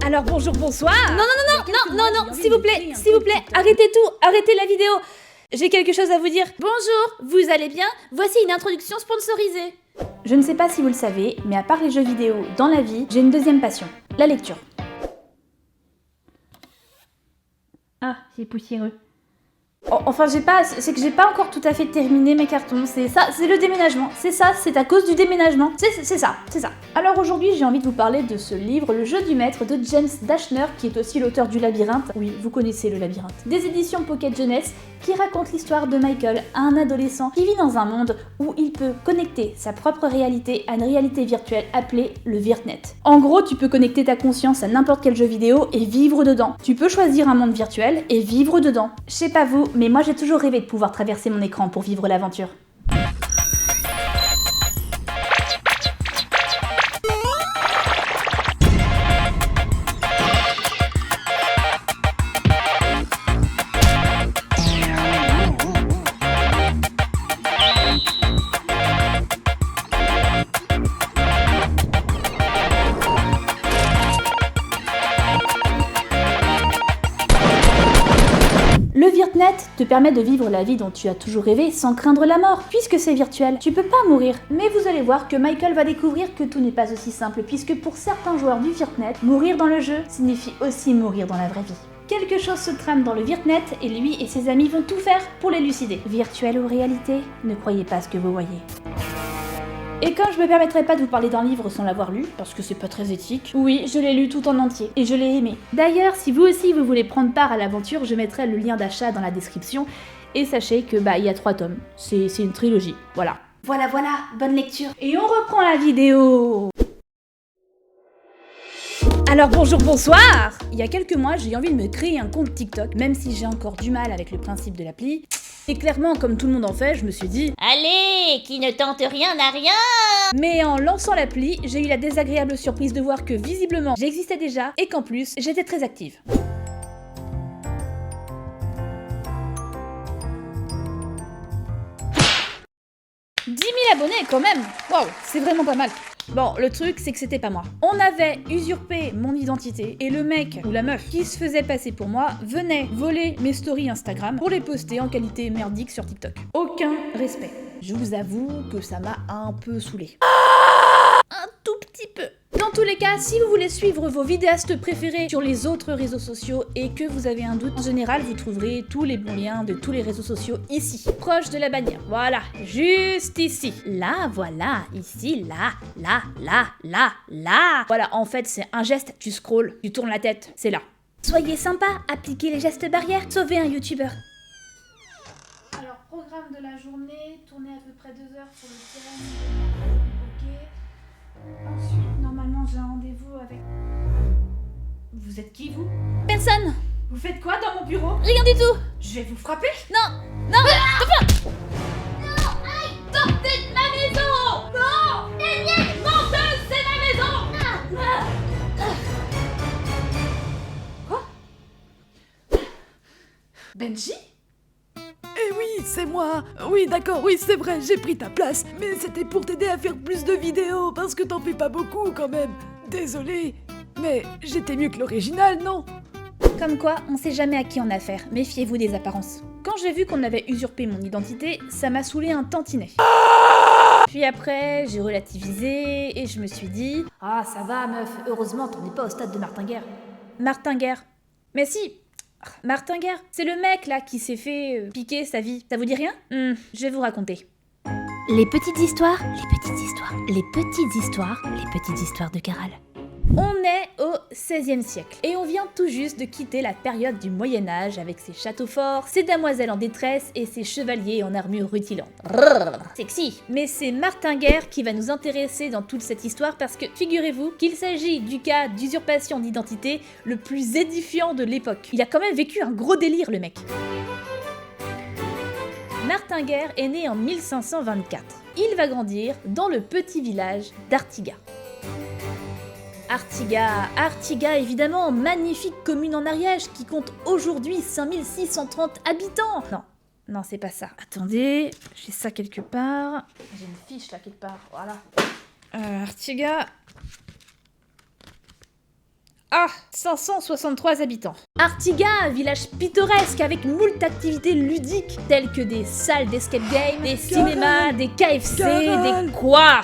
Alors bonjour, bonsoir. Non, s'il vous plaît, arrêtez tout, arrêtez la vidéo. J'ai quelque chose à vous dire. Bonjour, vous allez bien? Voici une introduction sponsorisée. Je ne sais pas si vous le savez, mais à part les jeux vidéo, dans la vie, j'ai une deuxième passion, la lecture. Ah, c'est poussiéreux. Enfin, c'est que j'ai pas encore tout à fait terminé mes cartons, c'est ça, c'est le déménagement, c'est à cause du déménagement, c'est ça. Alors aujourd'hui, j'ai envie de vous parler de ce livre, Le jeu du maître de James Dashner, qui est aussi l'auteur du Labyrinthe, oui, vous connaissez le Labyrinthe, des éditions Pocket Jeunesse, qui raconte l'histoire de Michael, un adolescent qui vit dans un monde où il peut connecter sa propre réalité à une réalité virtuelle appelée le Virtnet. En gros, tu peux connecter ta conscience à n'importe quel jeu vidéo et vivre dedans. Tu peux choisir un monde virtuel et vivre dedans. Je sais pas vous, mais moi j'ai toujours rêvé de pouvoir traverser mon écran pour vivre l'aventure. Le Virtnet te permet de vivre la vie dont tu as toujours rêvé sans craindre la mort, puisque c'est virtuel. Tu peux pas mourir. Mais vous allez voir que Michael va découvrir que tout n'est pas aussi simple, puisque pour certains joueurs du Virtnet, mourir dans le jeu signifie aussi mourir dans la vraie vie. Quelque chose se trame dans le Virtnet et lui et ses amis vont tout faire pour l'élucider. Virtuel ou réalité, ne croyez pas ce que vous voyez. Et comme je me permettrai pas de vous parler d'un livre sans l'avoir lu, parce que c'est pas très éthique, oui, je l'ai lu tout en entier, et je l'ai aimé. D'ailleurs, si vous aussi vous voulez prendre part à l'aventure, je mettrai le lien d'achat dans la description, et sachez que il y a 3 tomes, c'est une trilogie, voilà. Voilà, bonne lecture. Et on reprend la vidéo. Alors bonjour, bonsoir. Il y a quelques mois, j'ai eu envie de me créer un compte TikTok, même si j'ai encore du mal avec le principe de l'appli. Et clairement, comme tout le monde en fait, je me suis dit Allez, qui ne tente rien n'a rien. Mais en lançant l'appli, j'ai eu la désagréable surprise de voir que visiblement j'existais déjà et qu'en plus j'étais très active. 10 000 abonnés quand même. Waouh, c'est vraiment pas mal. Bon, le truc, c'est que c'était pas moi. On avait usurpé mon identité et le mec ou la meuf qui se faisait passer pour moi venait voler mes stories Instagram pour les poster en qualité merdique sur TikTok. Aucun respect. Je vous avoue que ça m'a un peu saoulé. Un tout petit peu. Dans tous les cas, si vous voulez suivre vos vidéastes préférés sur les autres réseaux sociaux et que vous avez un doute, en général, vous trouverez tous les bons liens de tous les réseaux sociaux ici, proche de la bannière. Voilà, juste ici. Là, voilà, ici, là. Voilà, en fait, c'est un geste, tu scrolles, tu tournes la tête, c'est là. Soyez sympa, appliquez les gestes barrières, sauvez un youtubeur. Alors, programme de la journée, tourner à peu près 2 heures sur le terrain. Ok. Ensuite, normalement, j'ai un rendez-vous avec... Vous êtes qui, vous? Personne. Vous faites quoi dans mon bureau? Rien du tout. Je vais vous frapper? Non. Sortez de ma maison. Non. Énième menteuse, c'est ma maison. Quoi? Benji? Eh oui, c'est moi. Oui, d'accord, oui, c'est vrai, j'ai pris ta place. Mais c'était pour t'aider à faire plus de vidéos, parce que t'en fais pas beaucoup quand même. Désolé. Mais j'étais mieux que l'original, non? Comme quoi, on sait jamais à qui on a affaire. Méfiez-vous des apparences. Quand j'ai vu qu'on avait usurpé mon identité, ça m'a saoulé un tantinet. Puis après, j'ai relativisé et je me suis dit... Ah, ça va, meuf, heureusement, t'en es pas au stade de Martin Guerre. Martin Guerre. Mais si, Martin Guerre, c'est le mec là qui s'est fait piquer sa vie. Ça vous dit rien? Je vais vous raconter. Les petites histoires de Caral. On est au XVIe siècle et on vient tout juste de quitter la période du Moyen-Âge avec ses châteaux forts, ses damoiselles en détresse et ses chevaliers en armure rutilante. Sexy. Mais c'est Martin Guerre qui va nous intéresser dans toute cette histoire parce que figurez-vous qu'il s'agit du cas d'usurpation d'identité le plus édifiant de l'époque. Il a quand même vécu un gros délire le mec. Martin Guerre est né en 1524. Il va grandir dans le petit village d'Artiga. Artiga évidemment, magnifique commune en Ariège qui compte aujourd'hui 5630 habitants. Non, c'est pas ça. Attendez, j'ai ça quelque part. J'ai une fiche là quelque part, voilà. Artiga. Ah, 563 habitants. Artiga, village pittoresque avec moult activités ludiques, telles que des salles d'escape game, des cinémas, des KFC, Carole. des quoi.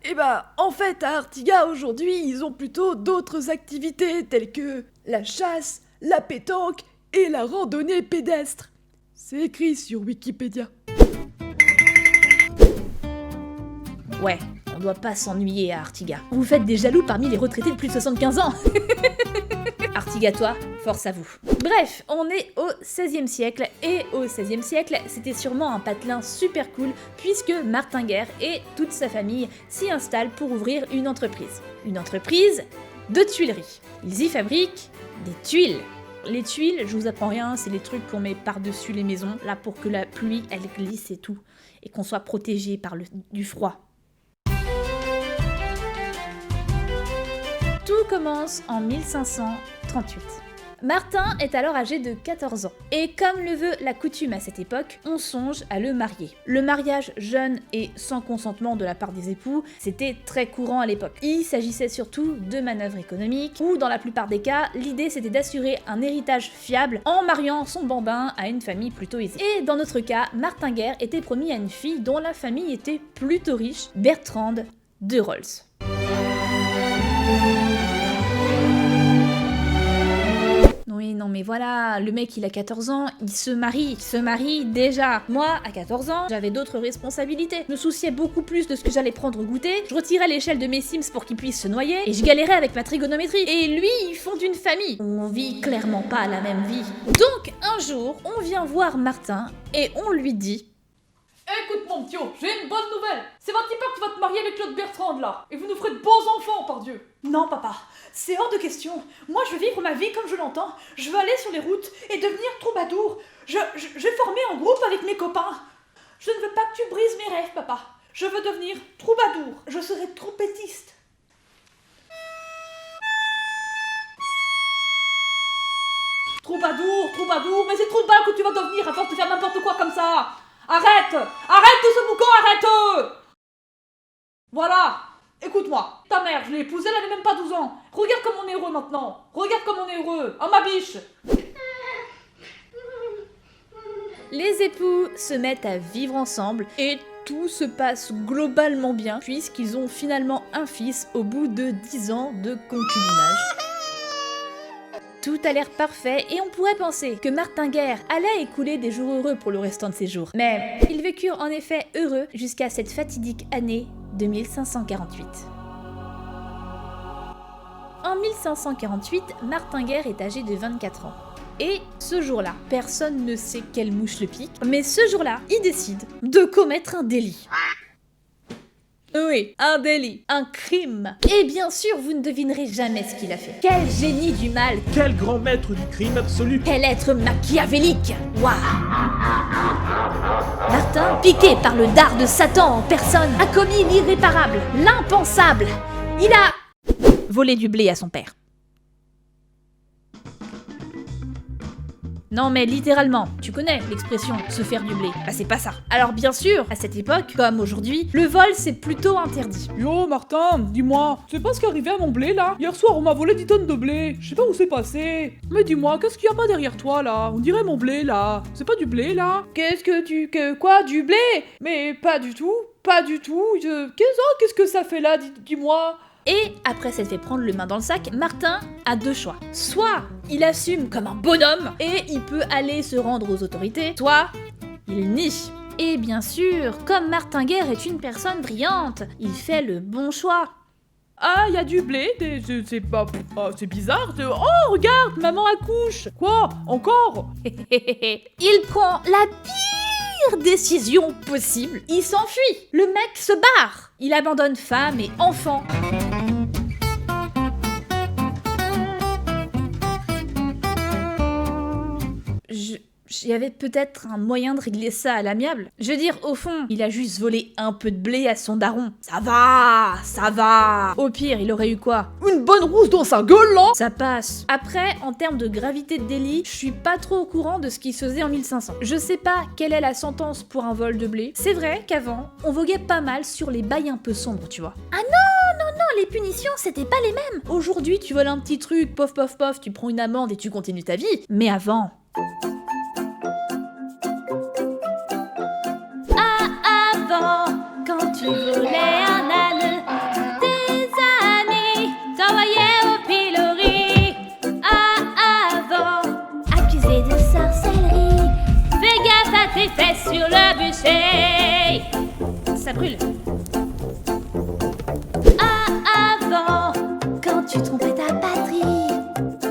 Eh bah, en fait, à Artiga, aujourd'hui, ils ont plutôt d'autres activités, telles que la chasse, la pétanque et la randonnée pédestre. C'est écrit sur Wikipédia. Ouais, on doit pas s'ennuyer à Artiga. Vous faites des jaloux parmi les retraités de plus de 75 ans. Artiga, toi, force à vous. Bref, on est au XVIe siècle, et au XVIe siècle, c'était sûrement un patelin super cool, puisque Martin Guerre et toute sa famille s'y installent pour ouvrir une entreprise. Une entreprise de tuileries. Ils y fabriquent des tuiles. Les tuiles, je vous apprends rien, c'est les trucs qu'on met par-dessus les maisons, là pour que la pluie, elle glisse et tout, et qu'on soit protégé par du froid. Tout commence en 1538. Martin est alors âgé de 14 ans. Et comme le veut la coutume à cette époque, on songe à le marier. Le mariage jeune et sans consentement de la part des époux, c'était très courant à l'époque. Il s'agissait surtout de manœuvres économiques, où dans la plupart des cas, l'idée c'était d'assurer un héritage fiable en mariant son bambin à une famille plutôt aisée. Et dans notre cas, Martin Guerre était promis à une fille dont la famille était plutôt riche, Bertrande de Rolls. Oui, non mais voilà, le mec il a 14 ans, il se marie déjà. Moi, à 14 ans, j'avais d'autres responsabilités. Je me souciais beaucoup plus de ce que j'allais prendre au goûter, je retirais l'échelle de mes Sims pour qu'ils puissent se noyer, et je galérais avec ma trigonométrie. Et lui, ils font une famille. On vit clairement pas la même vie. Donc, un jour, on vient voir Martin, et on lui dit... Écoute mon petit, j'ai une bonne nouvelle. C'est votre époque qui va te marier avec Claude Bertrand là. Et vous nous ferez de beaux enfants, par Dieu. Non, papa, c'est hors de question. Moi, je veux vivre ma vie comme je l'entends. Je veux aller sur les routes et devenir troubadour. Je vais former un groupe avec mes copains. Je ne veux pas que tu brises mes rêves, papa. Je veux devenir troubadour. Je serai trompettiste. Troubadour, mais c'est trop de balles que tu vas devenir à force de faire n'importe quoi comme ça. Arrête tout ce boucan, arrête. Voilà, écoute-moi. Ta mère, je l'ai épousée, elle avait même pas 12 ans. Regarde comme on est heureux maintenant. Regarde comme on est heureux. Oh ma biche. Les époux se mettent à vivre ensemble et tout se passe globalement bien puisqu'ils ont finalement un fils au bout de 10 ans de concubinage. Tout a l'air parfait et on pourrait penser que Martin Guerre allait écouler des jours heureux pour le restant de ses jours. Mais ils vécurent en effet heureux jusqu'à cette fatidique année de 1548. En 1548, Martin Guerre est âgé de 24 ans. Et ce jour-là, personne ne sait quelle mouche le pique, mais ce jour-là, il décide de commettre un délit. Oui, un délit, un crime. Et bien sûr, vous ne devinerez jamais ce qu'il a fait. Quel génie du mal, Quel grand maître du crime absolu! quel être machiavélique. Waouh. Martin, piqué par le dard de Satan en personne, a commis l'irréparable, l'impensable. Il a volé du blé à son père. Non mais littéralement, tu connais l'expression « se faire du blé ». Bah c'est pas ça. Alors bien sûr, à cette époque, comme aujourd'hui, le vol c'est plutôt interdit. Yo Martin, dis-moi, tu sais pas ce qui est arrivé à mon blé là? Hier soir on m'a volé 10 tonnes de blé, je sais pas où c'est passé. Mais dis-moi, qu'est-ce qu'il y a pas derrière toi là? On dirait mon blé là, c'est pas du blé là? Quoi, du blé? Mais pas du tout. Qu'est-ce que ça fait là, dis-moi? Et après s'être fait prendre le main dans le sac, Martin a deux choix. Soit il assume comme un bonhomme et il peut aller se rendre aux autorités, soit il nie. Et bien sûr, comme Martin Guerre est une personne brillante, il fait le bon choix. Ah, y a du blé, c'est pas... c'est bizarre, oh regarde, maman accouche. Quoi? Encore? Il prend la pire décision possible. Il s'enfuit. Le mec se barre. Il abandonne femme et enfants. il y avait peut-être un moyen de régler ça à l'amiable. Je veux dire, au fond, il a juste volé un peu de blé à son daron. Ça va, ça va. Au pire, il aurait eu quoi? Une bonne rousse dans sa gueule, là. Ça passe. Après, en termes de gravité de délit, je suis pas trop au courant de ce qui se faisait en 1500. Je sais pas quelle est la sentence pour un vol de blé. C'est vrai qu'avant, on voguait pas mal sur les bails un peu sombres, tu vois. Ah non, les punitions, c'était pas les mêmes. Aujourd'hui, tu voles un petit truc, pof pof pof, tu prends une amende et tu continues ta vie. Mais avant... Avant, quand tu volais un âne, tes amis t'envoyaient au pilori. Avant, accusé de sorcellerie, fais gaffe à tes fesses sur le bûcher. Ça brûle. Avant, quand tu trompais ta patrie,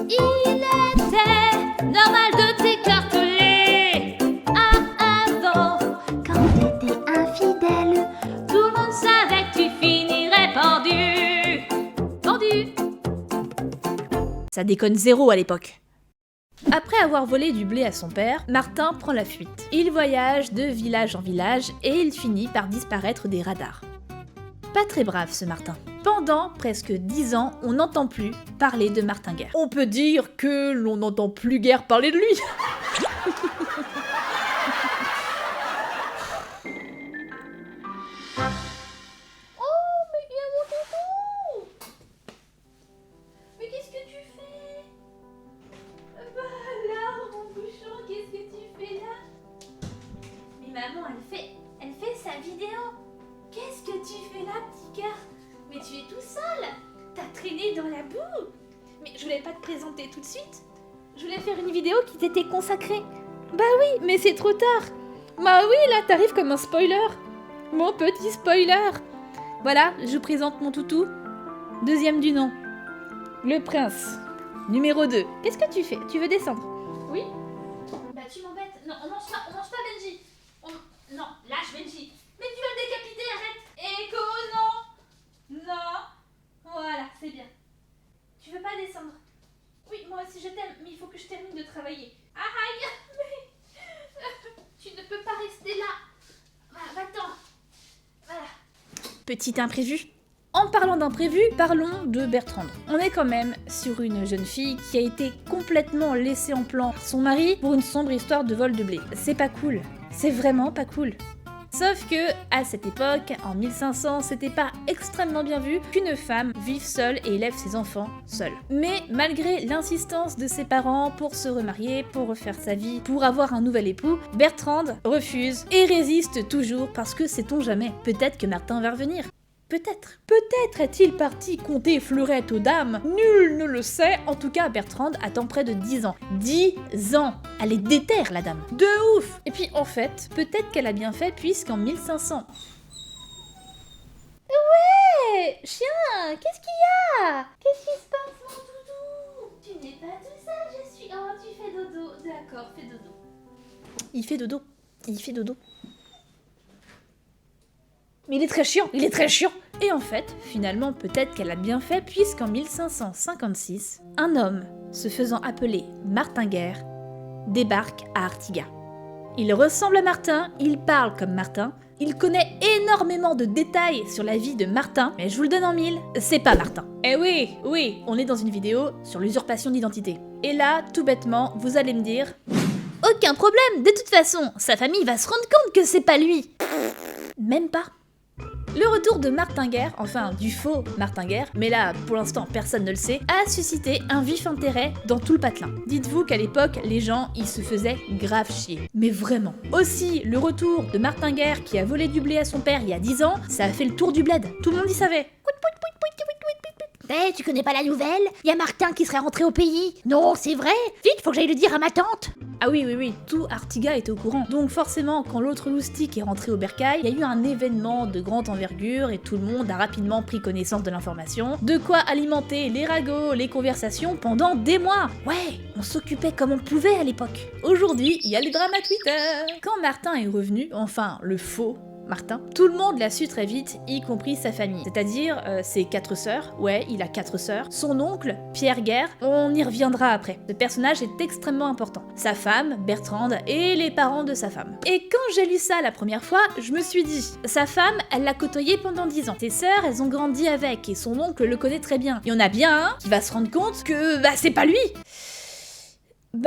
il était normal de t'écarteler. Avant, quand t'étais infidèle, tout le monde savait que tu finirais pendu. Pendu. Ça déconne zéro à l'époque. Après avoir volé du blé à son père, Martin prend la fuite. Il voyage de village en village et il finit par disparaître des radars. Pas très brave ce Martin. Pendant presque 10 ans, on n'entend plus parler de Martin Guerre. On peut dire que l'on n'entend plus guère parler de lui. Mais qu'est-ce que tu fais? Bah là, mon bouchon, qu'est-ce que tu fais là? Mais maman, elle fait sa vidéo. Qu'est-ce que tu fais là, petit cœur? Mais tu es tout seul. T'as traîné dans la boue. Mais je voulais pas te présenter tout de suite. Je voulais faire une vidéo qui t'était consacrée. Bah oui, mais c'est trop tard. Bah oui, là t'arrives comme un spoiler. Mon petit spoiler. Voilà, je vous présente mon toutou. Deuxième du nom. Le prince. Numéro 2. Qu'est-ce que tu fais? Tu veux descendre? Oui. Bah tu m'embêtes. Non, on mange pas Benji. Non, lâche Benji. Mais tu vas le décapiter, arrête. Echo, non. Non. Voilà, c'est bien. Tu veux pas descendre? Oui, moi aussi je t'aime, mais il faut que je termine de travailler. Aïe, mais... tu ne peux pas rester là. Va-t'en. Voilà. Petit imprévu. En parlant d'imprévu, parlons de Bertrande. On est quand même sur une jeune fille qui a été complètement laissée en plan par son mari pour une sombre histoire de vol de blé. C'est pas cool. C'est vraiment pas cool. Sauf que, à cette époque, en 1500, c'était pas extrêmement bien vu qu'une femme vive seule et élève ses enfants seule. Mais malgré l'insistance de ses parents pour se remarier, pour refaire sa vie, pour avoir un nouvel époux, Bertrande refuse et résiste toujours parce que sait-on jamais, peut-être que Martin va revenir. Peut-être. Peut-être est-il parti compter fleurettes aux dames. Nul ne le sait. En tout cas, Bertrande attend près de 10 ans. 10 ans. Elle est déterre, la dame. De ouf. Et puis, en fait, peut-être qu'elle a bien fait puisqu'en 1500... Ouais, chien, qu'est-ce qu'il y a? Qu'est-ce qui se passe, mon doudou? Tu n'es pas tout seul, je suis... Oh, tu fais dodo. D'accord, fais dodo. Il fait dodo. Il fait dodo. Mais il est très chiant, il est très chiant. Et en fait, finalement, peut-être qu'elle a bien fait, puisqu'en 1556, un homme, se faisant appeler Martin Guerre, débarque à Artigas. Il ressemble à Martin, il parle comme Martin, il connaît énormément de détails sur la vie de Martin, mais je vous le donne en mille, c'est pas Martin. Eh oui, on est dans une vidéo sur l'usurpation d'identité. Et là, tout bêtement, vous allez me dire... Aucun problème, de toute façon, sa famille va se rendre compte que c'est pas lui. Même pas. Le retour de Martin Guerre, enfin du faux Martin Guerre, mais là pour l'instant personne ne le sait, a suscité un vif intérêt dans tout le patelin. Dites-vous qu'à l'époque, les gens ils se faisaient grave chier. Mais vraiment. Aussi, le retour de Martin Guerre qui a volé du blé à son père il y a 10 ans, ça a fait le tour du bled. Tout le monde y savait. Tu connais pas la nouvelle? Y a Martin qui serait rentré au pays. Non, c'est vrai. Vite, faut que j'aille le dire à ma tante. Ah oui, tout Artigas était au courant. Donc forcément, quand l'autre loustique est rentré au bercail, il y a eu un événement de grande envergure et tout le monde a rapidement pris connaissance de l'information. De quoi alimenter les ragots, les conversations pendant des mois. Ouais, on s'occupait comme on pouvait à l'époque. Aujourd'hui, il y a les dramas Twitter. Quand Martin est revenu, enfin le faux Martin. Tout le monde l'a su très vite, y compris sa famille. C'est-à-dire ses 4 sœurs. Ouais, il a 4 sœurs. Son oncle, Pierre Guerre, on y reviendra après. Ce personnage est extrêmement important. Sa femme, Bertrande, et les parents de sa femme. Et quand j'ai lu ça la première fois, je me suis dit, sa femme, elle l'a côtoyé pendant 10 ans. Ses sœurs, elles ont grandi avec, et son oncle le connaît très bien. Il y en a bien un qui va se rendre compte que, c'est pas lui. Et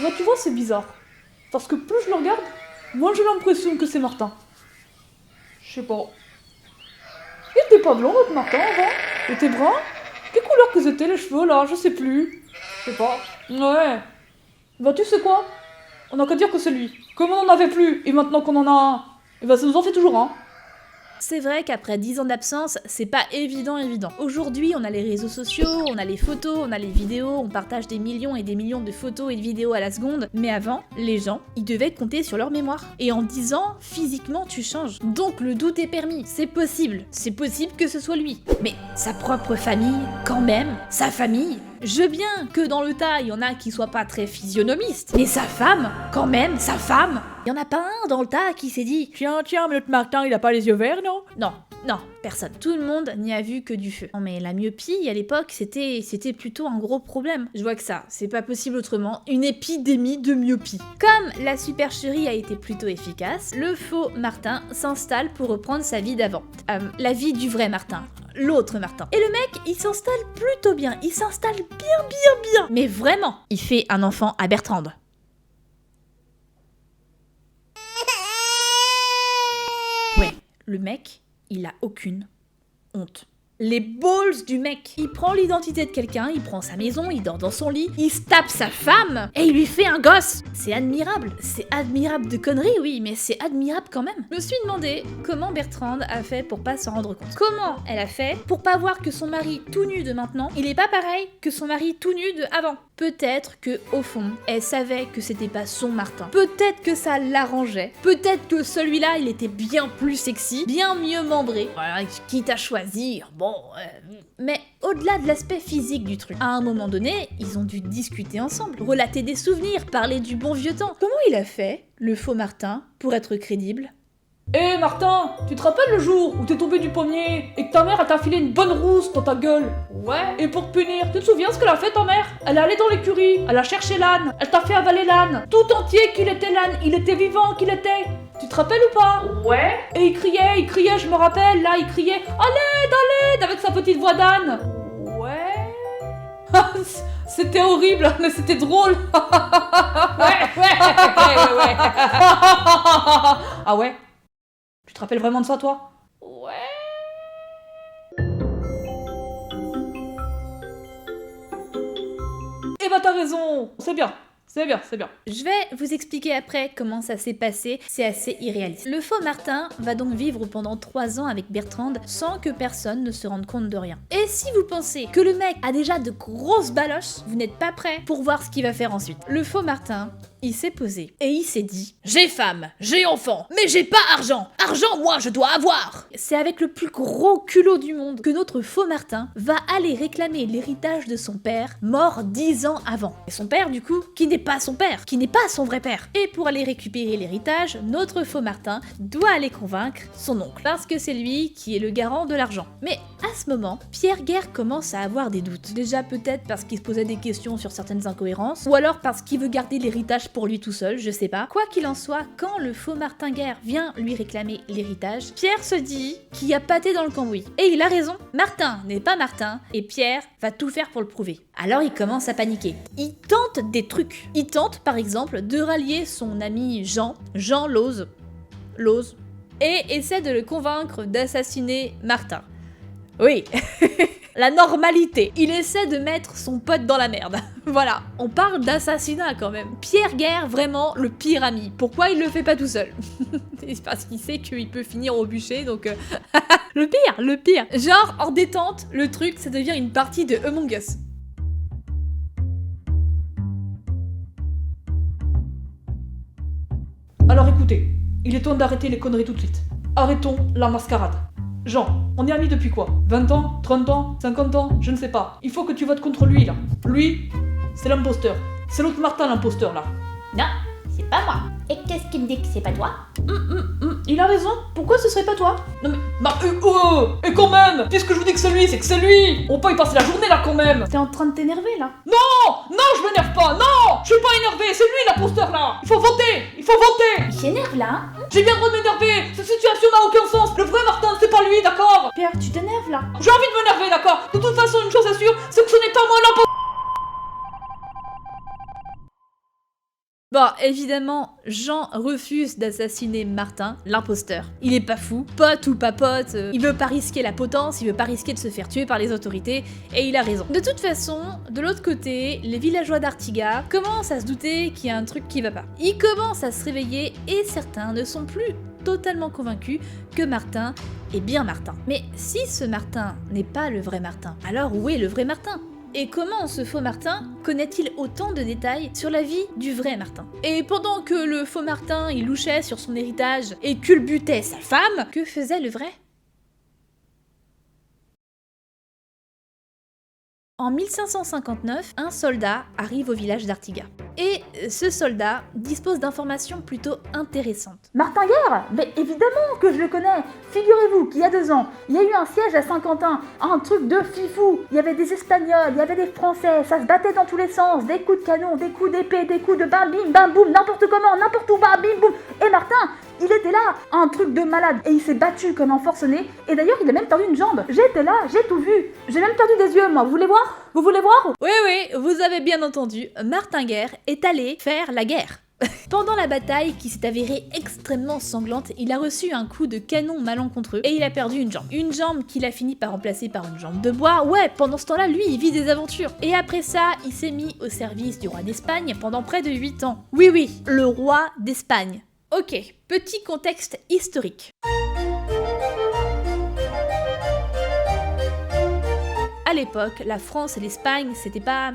ben tu vois, c'est bizarre. Parce que plus je le regarde, moins j'ai l'impression que c'est Martin. Je sais pas. Il était pas blond votre Martin avant? Il était brun? Quelle couleur que c'était les cheveux là? Je sais plus. Je sais pas. Ouais. Bah tu sais quoi? On a qu'à dire que c'est lui. Comme on en avait plus, et maintenant qu'on en a un, et bah ça nous en fait toujours un. C'est vrai qu'après 10 ans d'absence, c'est pas évident. Aujourd'hui, on a les réseaux sociaux, on a les photos, on a les vidéos, on partage des millions et des millions de photos et de vidéos à la seconde. Mais avant, les gens, ils devaient compter sur leur mémoire. Et en 10 ans, physiquement, tu changes. Donc le doute est permis. C'est possible que ce soit lui. Mais sa propre famille, quand même, sa famille. Je veux bien que dans le tas, il y en a qui soient pas très physionomistes. Mais sa femme, quand même, sa femme. Il y en a pas un dans le tas qui s'est dit Tiens, mais notre Martin, il a pas les yeux verts, non? Non, personne. Tout le monde n'y a vu que du feu. Non mais la myopie, à l'époque, c'était plutôt un gros problème. Je vois que ça, c'est pas possible autrement. Une épidémie de myopie. Comme la supercherie a été plutôt efficace, le faux Martin s'installe pour reprendre sa vie d'avant. La vie du vrai Martin. L'autre Martin. Et le mec, il s'installe plutôt bien. Il s'installe bien. Mais vraiment, il fait un enfant à Bertrande. Ouais, le mec, il a aucune honte. Les balls du mec. Il prend l'identité de quelqu'un, il prend sa maison, il dort dans son lit, il se tape sa femme et il lui fait un gosse. C'est admirable. C'est admirable de conneries, oui, mais c'est admirable quand même. Je me suis demandé comment Bertrande a fait pour pas s'en rendre compte. Comment elle a fait pour pas voir que son mari tout nu de maintenant, il est pas pareil que son mari tout nu de avant. Peut-être que, au fond, elle savait que c'était pas son Martin. Peut-être que ça l'arrangeait. Peut-être que celui-là, il était bien plus sexy, bien mieux membré. Voilà, quitte à choisir, bon... Mais au-delà de l'aspect physique du truc, à un moment donné, ils ont dû discuter ensemble, relater des souvenirs, parler du bon vieux temps. Comment il a fait, le faux Martin, pour être crédible? Hé Martin, tu te rappelles le jour où t'es tombé du pommier et que ta mère a t'a filé une bonne rousse dans ta gueule? Ouais. Et pour te punir, tu te souviens ce qu'elle a fait ta mère? Elle est allée dans l'écurie, elle a cherché l'âne, elle t'a fait avaler l'âne, tout entier qu'il était l'âne, il était vivant qu'il était. Tu te rappelles ou pas? Ouais. Et il criait, je me rappelle, là il criait « À l'aide, avec sa petite voix d'âne. Ouais. C'était horrible, mais c'était drôle. Ouais. Ah ouais? Tu te rappelles vraiment de ça, toi? Ouais. Eh bah t'as raison. C'est bien. Je vais vous expliquer après comment ça s'est passé, c'est assez irréaliste. Le faux Martin va donc vivre pendant 3 ans avec Bertrande sans que personne ne se rende compte de rien. Et si vous pensez que le mec a déjà de grosses baloches, vous n'êtes pas prêt pour voir ce qu'il va faire ensuite. Le faux Martin, il s'est posé et il s'est dit « J'ai femme, j'ai enfant, mais j'ai pas argent. Argent, moi, je dois avoir !» C'est avec le plus gros culot du monde que notre faux Martin va aller réclamer l'héritage de son père, mort 10 ans avant. Et son père, du coup, qui n'est pas son père, qui n'est pas son vrai père. Et pour aller récupérer l'héritage, notre faux Martin doit aller convaincre son oncle, parce que c'est lui qui est le garant de l'argent. Mais à ce moment, Pierre Guerre commence à avoir des doutes. Déjà peut-être parce qu'il se posait des questions sur certaines incohérences, ou alors parce qu'il veut garder l'héritage pour lui tout seul, je sais pas. Quoi qu'il en soit, quand le faux Martin Guerre vient lui réclamer l'héritage, Pierre se dit qu'il y a pâté dans le cambouis. Et il a raison, Martin n'est pas Martin, et Pierre va tout faire pour le prouver. Alors il commence à paniquer. Il tente des trucs. Il tente par exemple de rallier son ami Jean Lose, et essaie de le convaincre d'assassiner Martin. Oui, la normalité. Il essaie de mettre son pote dans la merde. Voilà, on parle d'assassinat quand même. Pierre Guerre, vraiment le pire ami. Pourquoi il le fait pas tout seul? C'est parce qu'il sait qu'il peut finir au bûcher, donc... Le pire. Genre, en détente, le truc, ça devient une partie de Among Us. Alors écoutez, il est temps d'arrêter les conneries tout de suite. Arrêtons la mascarade. Jean, on est amis depuis quoi? 20 ans? 30 ans? 50 ans? Je ne sais pas. Il faut que tu votes contre lui, là. Lui, c'est l'imposteur. C'est l'autre Martin, l'imposteur, là. Non, c'est pas moi. Et qu'est-ce qui me dit que c'est pas toi? Il a raison, pourquoi ce serait pas toi? Non mais... et quand même! Puisque je vous dis que c'est lui, c'est que c'est lui! On peut y passer la journée là quand même! T'es en train de t'énerver là? Non, je m'énerve pas, non! Je suis pas énervé, c'est lui l'imposteur là! Il faut voter! Il s'énerve là, hein? J'ai bien le droit de m'énerver! Cette situation n'a aucun sens! Le vrai Martin, c'est pas lui, d'accord? Pierre, tu t'énerves là? J'ai envie de m'énerver, d'accord? De toute façon, une chose est sûre, c'est que ce n'est pas moi l'imposteur! Bon, évidemment, Jean refuse d'assassiner Martin, l'imposteur. Il est pas fou, pote ou pas pote, il veut pas risquer la potence, il veut pas risquer de se faire tuer par les autorités, et il a raison. De toute façon, de l'autre côté, les villageois d'Artiga commencent à se douter qu'il y a un truc qui va pas. Ils commencent à se réveiller et certains ne sont plus totalement convaincus que Martin est bien Martin. Mais si ce Martin n'est pas le vrai Martin, alors où est le vrai Martin ? Et comment ce faux Martin connaît-il autant de détails sur la vie du vrai Martin? Et pendant que le faux Martin il louchait sur son héritage et culbutait sa femme, que faisait le vrai? En 1559, un soldat arrive au village d'Artiga. Et ce soldat dispose d'informations plutôt intéressantes. Martin Guerre? Mais évidemment que je le connais. Figurez-vous qu'il y a 2 ans, il y a eu un siège à Saint-Quentin, un truc de fifou. Il y avait des Espagnols, il y avait des Français, ça se battait dans tous les sens, des coups de canon, des coups d'épée, des coups de bim bim bam boum, n'importe comment, n'importe où, bam bim boum. Et Martin, il était là, un truc de malade, et il s'est battu comme un forcené, et d'ailleurs il a même perdu une jambe. J'étais là, j'ai tout vu, j'ai même perdu des yeux moi, vous voulez voir? Vous voulez voir? Oui, vous avez bien entendu, Martin Guerre est allé faire la guerre. Pendant la bataille, qui s'est avérée extrêmement sanglante, il a reçu un coup de canon malencontreux et il a perdu une jambe. Une jambe qu'il a fini par remplacer par une jambe de bois. Ouais, pendant ce temps-là, lui, il vit des aventures. Et après ça, il s'est mis au service du roi d'Espagne pendant près de 8 ans. Oui, le roi d'Espagne. Ok, petit contexte historique. À l'époque, la France et l'Espagne, c'était pas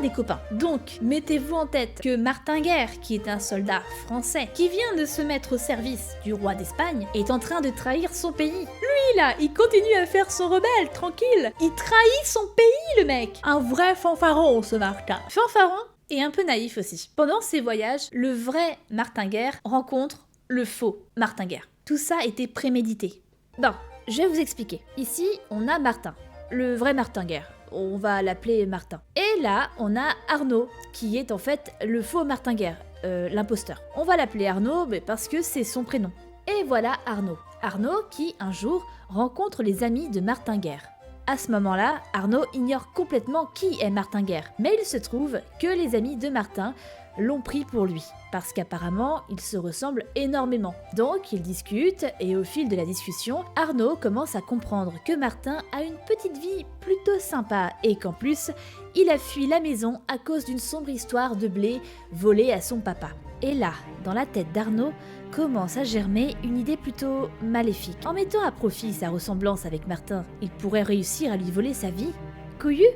des copains. Donc, mettez-vous en tête que Martin Guerre, qui est un soldat français, qui vient de se mettre au service du roi d'Espagne, est en train de trahir son pays. Lui, là, il continue à faire son rebelle, tranquille. Il trahit son pays, le mec. Un vrai fanfaron, ce Martin. Fanfaron et un peu naïf aussi. Pendant ses voyages, le vrai Martin Guerre rencontre le faux Martin Guerre. Tout ça était prémédité. Bon, je vais vous expliquer. Ici, on a Martin. Le vrai Martin Guerre. On va l'appeler Martin. Et là, on a Arnaud, qui est en fait le faux Martin Guerre, l'imposteur. On va l'appeler Arnaud parce que c'est son prénom. Et voilà Arnaud. Arnaud qui, un jour, rencontre les amis de Martin Guerre. À ce moment-là, Arnaud ignore complètement qui est Martin Guerre. Mais il se trouve que les amis de Martin l'ont pris pour lui, parce qu'apparemment, ils se ressemblent énormément. Donc, ils discutent, et au fil de la discussion, Arnaud commence à comprendre que Martin a une petite vie plutôt sympa, et qu'en plus, il a fui la maison à cause d'une sombre histoire de blé volé à son papa. Et là, dans la tête d'Arnaud, commence à germer une idée plutôt maléfique. En mettant à profit sa ressemblance avec Martin, il pourrait réussir à lui voler sa vie? Couillu?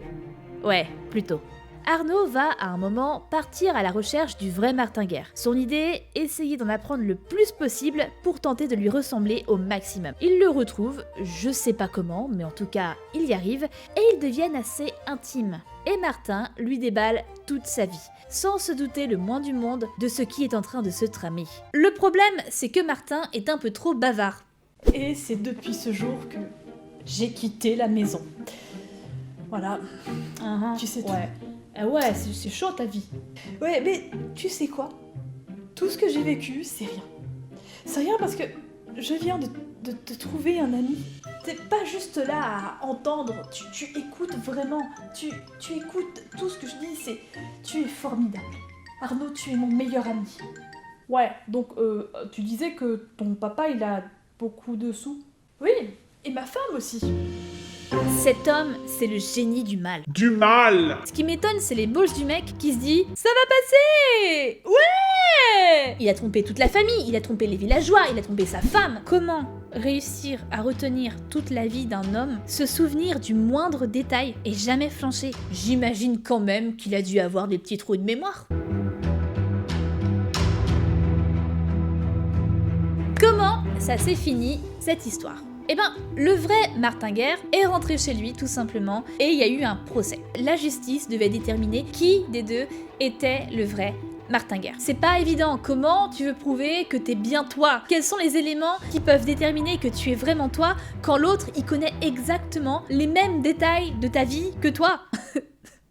Ouais, plutôt. Arnaud va, à un moment, partir à la recherche du vrai Martin Guerre. Son idée, essayer d'en apprendre le plus possible pour tenter de lui ressembler au maximum. Il le retrouve, je sais pas comment, mais en tout cas, il y arrive, et ils deviennent assez intimes. Et Martin lui déballe toute sa vie, sans se douter le moins du monde de ce qui est en train de se tramer. Le problème, c'est que Martin est un peu trop bavard. Et c'est depuis ce jour que j'ai quitté la maison. Voilà. Tu sais tout. Ouais. Ah ouais, c'est chaud ta vie. Ouais, mais tu sais quoi? Tout ce que j'ai vécu, c'est rien. C'est rien parce que je viens de trouver un ami. T'es pas juste là à entendre, tu écoutes vraiment. Tu écoutes tout ce que je dis, tu es formidable. Arnaud, tu es mon meilleur ami. Ouais, donc tu disais que ton papa, il a beaucoup de sous? Oui, et ma femme aussi. Cet homme, c'est le génie du mal. Du mal! Ce qui m'étonne, c'est les bouches du mec qui se dit « Ça va passer! Ouais !» Il a trompé toute la famille, il a trompé les villageois, il a trompé sa femme. Comment réussir à retenir toute la vie d'un homme, se souvenir du moindre détail et jamais flancher? J'imagine quand même qu'il a dû avoir des petits trous de mémoire. Comment ça s'est fini, cette histoire? Eh ben, le vrai Martin Guerre est rentré chez lui tout simplement et il y a eu un procès. La justice devait déterminer qui des deux était le vrai Martin Guerre. C'est pas évident. Comment tu veux prouver que t'es bien toi? Quels sont les éléments qui peuvent déterminer que tu es vraiment toi quand l'autre il connaît exactement les mêmes détails de ta vie que toi?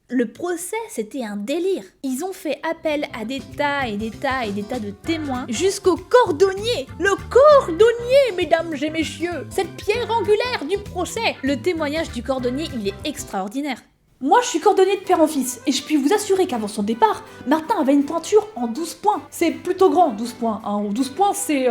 Le procès, c'était un délire. Ils ont fait appel à des tas et des tas et des tas de témoins, jusqu'au cordonnier. Le cordonnier, mesdames et messieurs. Cette pierre angulaire du procès. Le témoignage du cordonnier, il est extraordinaire. Moi, je suis cordonnier de père en fils, et je puis vous assurer qu'avant son départ, Martin avait une pointure en 12 points. C'est plutôt grand, 12 points. Hein. 12 points, c'est...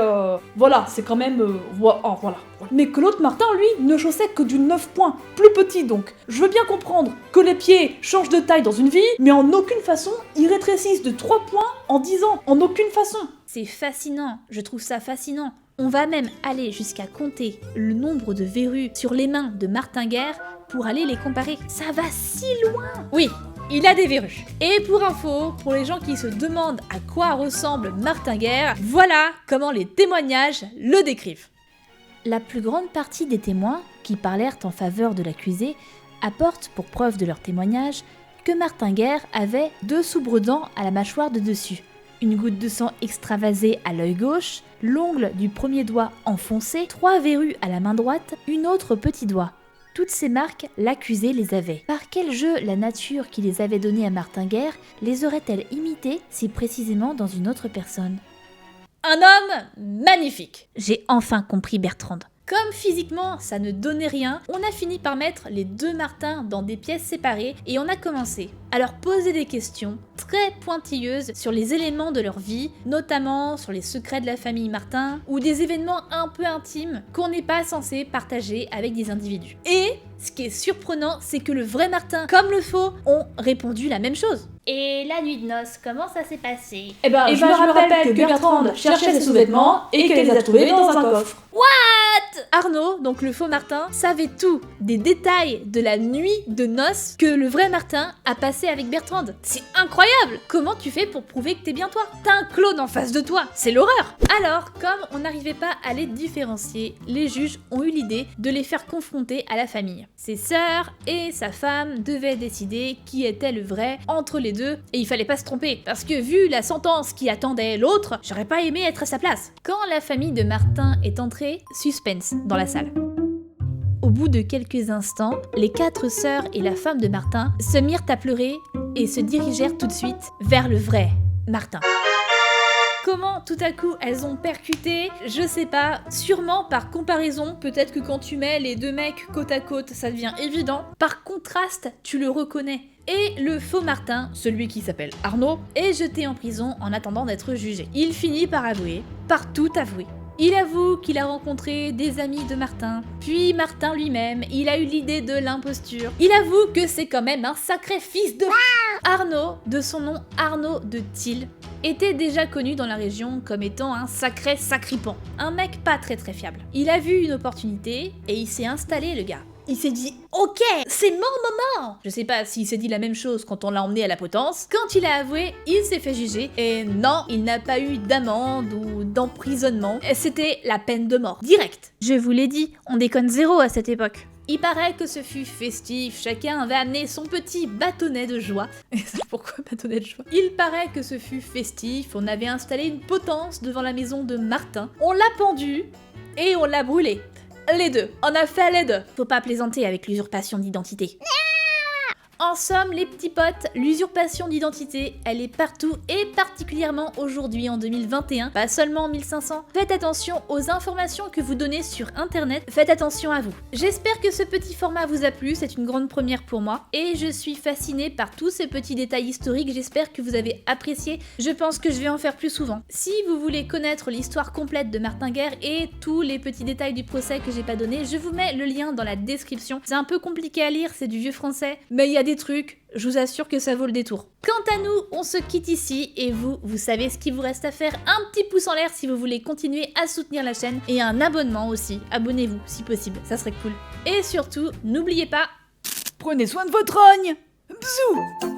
Voilà, c'est quand même... voilà. Mais que l'autre Martin, lui, ne chaussait que du 9 points, plus petit donc. Je veux bien comprendre que les pieds changent de taille dans une vie, mais en aucune façon, ils rétrécissent de 3 points en 10 ans. En aucune façon. C'est fascinant, je trouve ça fascinant. On va même aller jusqu'à compter le nombre de verrues sur les mains de Martin Guerre pour aller les comparer. Ça va si loin! Oui, il a des verrues. Et pour info, pour les gens qui se demandent à quoi ressemble Martin Guerre, voilà comment les témoignages le décrivent. La plus grande partie des témoins, qui parlèrent en faveur de l'accusé, apportent pour preuve de leur témoignage que Martin Guerre avait 2 soubredents à la mâchoire de dessus, une goutte de sang extravasée à l'œil gauche, l'ongle du premier doigt enfoncé, 3 verrues à la main droite, une autre au petit doigt. Toutes ces marques, l'accusé les avait. Par quel jeu la nature qui les avait données à Martin Guerre les aurait-elle imitées si précisément dans une autre personne? Un homme magnifique! J'ai enfin compris Bertrande. Comme physiquement ça ne donnait rien, on a fini par mettre les 2 Martins dans des pièces séparées et on a commencé à leur poser des questions très pointilleuses sur les éléments de leur vie, notamment sur les secrets de la famille Martin ou des événements un peu intimes qu'on n'est pas censé partager avec des individus. Et ce qui est surprenant, c'est que le vrai Martin comme le faux ont répondu la même chose. Et la nuit de noces, comment ça s'est passé? Eh ben, je me rappelle que Bertrande cherchait ses sous-vêtements et qu'elle les a trouvés dans un coffre. Arnaud, donc le faux Martin, savait tout des détails de la nuit de noces que le vrai Martin a passé avec Bertrande. C'est incroyable! Comment tu fais pour prouver que t'es bien toi? T'as un clone en face de toi, c'est l'horreur! Alors, comme on n'arrivait pas à les différencier, les juges ont eu l'idée de les faire confronter à la famille. Ses sœurs et sa femme devaient décider qui était le vrai entre les deux, et il fallait pas se tromper, parce que vu la sentence qui attendait l'autre, j'aurais pas aimé être à sa place. Quand la famille de Martin est entrée, suspense dans la salle. Au bout de quelques instants, les 4 sœurs et la femme de Martin se mirent à pleurer et se dirigèrent tout de suite vers le vrai Martin. Comment tout à coup elles ont percuté? Je sais pas, sûrement par comparaison, peut-être que quand tu mets les 2 mecs côte à côte, ça devient évident. Par contraste, tu le reconnais. Et le faux Martin, celui qui s'appelle Arnaud, est jeté en prison en attendant d'être jugé. Il finit par avouer, par tout avouer. Il avoue qu'il a rencontré des amis de Martin, puis Martin lui-même, il a eu l'idée de l'imposture. Il avoue que c'est quand même un sacré fils de... Arnaud, de son nom Arnaud de Thiel, était déjà connu dans la région comme étant un sacré sacripant. Un mec pas très fiable. Il a vu une opportunité et il s'est installé le gars. Il s'est dit « Ok, c'est mon moment !» Je sais pas s'il s'est dit la même chose quand on l'a emmené à la potence. Quand il a avoué, il s'est fait juger. Et non, il n'a pas eu d'amende ou d'emprisonnement. C'était la peine de mort, direct. Je vous l'ai dit, on déconne zéro à cette époque. Il paraît que ce fut festif, chacun avait amené son petit bâtonnet de joie. Et pourquoi bâtonnet de joie? Il paraît que ce fut festif, on avait installé une potence devant la maison de Martin. On l'a pendu et on l'a brûlé. Les 2. On a fait les 2. Faut pas plaisanter avec l'usurpation d'identité. En somme, les petits potes, l'usurpation d'identité, elle est partout et particulièrement aujourd'hui en 2021, pas seulement en 1500. Faites attention aux informations que vous donnez sur internet, faites attention à vous. J'espère que ce petit format vous a plu, c'est une grande première pour moi et je suis fascinée par tous ces petits détails historiques, j'espère que vous avez apprécié, je pense que je vais en faire plus souvent. Si vous voulez connaître l'histoire complète de Martin Guerre et tous les petits détails du procès que j'ai pas donné, je vous mets le lien dans la description. C'est un peu compliqué à lire, c'est du vieux français, mais il y a des trucs, je vous assure que ça vaut le détour. Quant à nous, on se quitte ici et vous savez ce qu'il vous reste à faire. Un petit pouce en l'air si vous voulez continuer à soutenir la chaîne et un abonnement aussi. Abonnez-vous si possible, ça serait cool. Et surtout, n'oubliez pas... Prenez soin de votre rogne. Bisous.